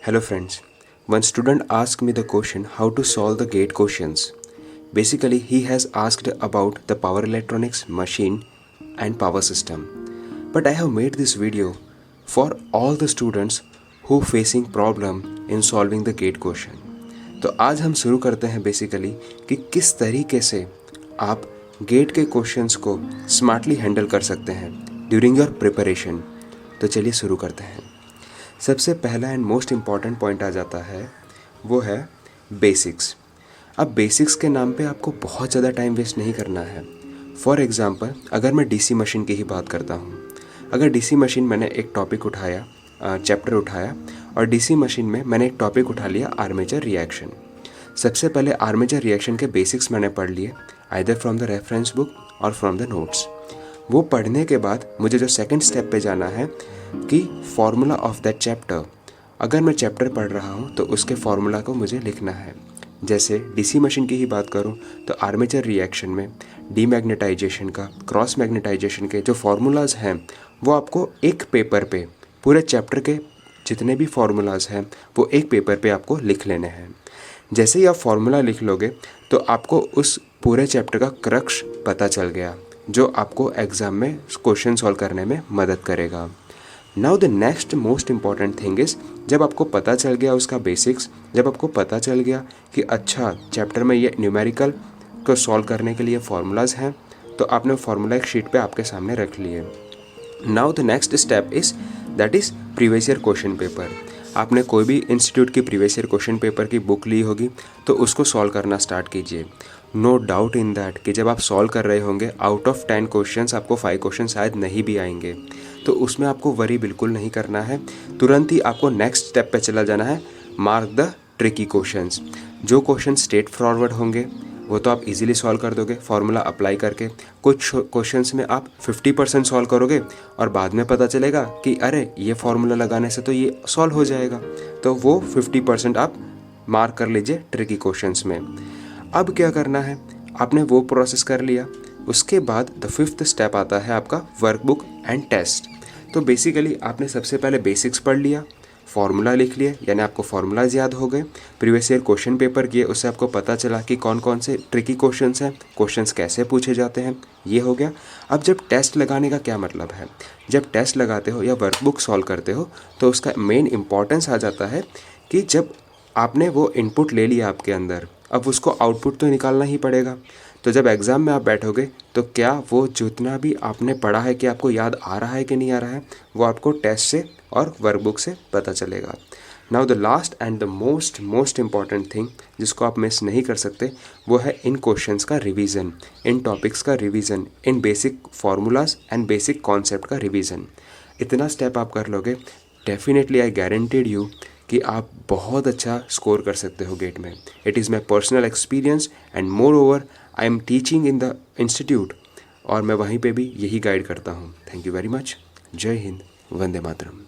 Hello friends. One student asked me the question how to solve the gate questions. Basically, he has asked about the power electronics, machine and power system. But I have made this video for all the students who facing problem in solving the gate question. तो आज हम शुरू करते हैं basically कि किस तरीके से आप गेट के क्वेश्चंस को स्मार्टली हैंडल कर सकते हैं ड्यूरिंग योर प्रिपरेशन। तो चलिए शुरू करते हैं। सबसे पहला एंड मोस्ट इम्पॉर्टेंट पॉइंट आ जाता है, वो है बेसिक्स। अब बेसिक्स के नाम पे आपको बहुत ज़्यादा टाइम वेस्ट नहीं करना है। फॉर एग्ज़ाम्पल, अगर मैं डीसी मशीन की ही बात करता हूँ, अगर डीसी मशीन मैंने एक टॉपिक उठाया, चैप्टर उठाया और डीसी मशीन में मैंने एक टॉपिक उठा लिया आर्मेचर रिएक्शन। सबसे पहले आर्मेचर रिएक्शन के बेसिक्स मैंने पढ़ लिए, either from the reference book और फ्रॉम द नोट्स। वो पढ़ने के बाद मुझे जो सेकंड स्टेप पे जाना है कि फार्मूला ऑफ दैट चैप्टर, अगर मैं चैप्टर पढ़ रहा हूँ तो उसके फार्मूला को मुझे लिखना है। जैसे डीसी मशीन की ही बात करूँ तो आर्मेचर रिएक्शन में डीमैग्नेटाइजेशन का, क्रॉस मैग्नेटाइजेशन के जो फार्मूलाज हैं वो आपको एक पेपर पे, पूरे चैप्टर के जितने भी फार्मूलाज हैं वो एक पेपर पे आपको लिख लेने हैं। जैसे ही आप फार्मूला लिख लोगे तो आपको उस पूरे चैप्टर का क्रक्स पता चल गया, जो आपको एग्ज़ाम में क्वेश्चन सॉल्व करने में मदद करेगा। Now the next most important thing is, जब आपको पता चल गया उसका बेसिक्स, जब आपको पता चल गया कि अच्छा चैप्टर में ये न्यूमेरिकल को सॉल्व करने के लिए फार्मूलाज हैं, तो आपने फार्मूला एक शीट पे आपके सामने रख लिए। Now the next step is that is previous year question paper. आपने कोई भी इंस्टीट्यूट की प्रीवियस ईयर क्वेश्चन पेपर की बुक ली होगी तो उसको सॉल्व करना स्टार्ट कीजिए। नो डाउट इन दैट कि जब आप सॉल्व कर रहे होंगे, आउट ऑफ 10 क्वेश्चंस आपको 5 क्वेश्चन शायद नहीं भी आएंगे, तो उसमें आपको वरी बिल्कुल नहीं करना है। तुरंत ही आपको नेक्स्ट स्टेप पे चला जाना है, मार्क द ट्रिकी क्वेश्चंस। जो क्वेश्चन स्ट्रेट फॉरवर्ड होंगे वो तो आप इजीली सॉल्व कर दोगे फार्मूला अप्लाई करके। कुछ क्वेश्चंस में आप 50% सॉल्व करोगे और बाद में पता चलेगा कि अरे ये फार्मूला लगाने से तो ये सॉल्व हो जाएगा, तो वो 50% आप मार्क कर लीजिए ट्रिकी क्वेश्चंस में। अब क्या करना है, आपने वो प्रोसेस कर लिया, उसके बाद द फिफ्थ स्टेप आता है आपका वर्कबुक एंड टेस्ट। तो बेसिकली आपने सबसे पहले बेसिक्स पढ़ लिया, फार्मूला लिख लिए, यानी आपको फार्मूलाज याद हो गए, प्रीवियस ईयर क्वेश्चन पेपर किए, उससे आपको पता चला कि कौन कौन से ट्रिकी क्वेश्चंस हैं, क्वेश्चंस कैसे पूछे जाते हैं, ये हो गया। अब जब टेस्ट लगाने का क्या मतलब है, जब टेस्ट लगाते हो या वर्कबुक सॉल्व करते हो तो उसका मेन इंपॉर्टेंस आ जाता है कि जब आपने वो इनपुट ले लिया आपके अंदर, अब उसको आउटपुट तो निकालना ही पड़ेगा। तो जब एग्ज़ाम में आप बैठोगे तो क्या वो जितना भी आपने पढ़ा है कि आपको याद आ रहा है कि नहीं आ रहा है, वो आपको टेस्ट से और वर्कबुक से पता चलेगा। Now the last and the most important thing जिसको आप मिस नहीं कर सकते, वो है इन क्वेश्चंस का रिवीजन, इन टॉपिक्स का revision, in basic formulas and basic concept का रिवीजन। इतना स्टेप आप कर लोगे, डेफिनेटली आई गारंटेड यू कि आप बहुत अच्छा स्कोर कर सकते हो गेट में। It is my personal experience and more over I am teaching in the institute, और मैं वहीं पे भी यही गाइड करता हूँ। Thank you very much. जय हिंद, वंदे मातरम।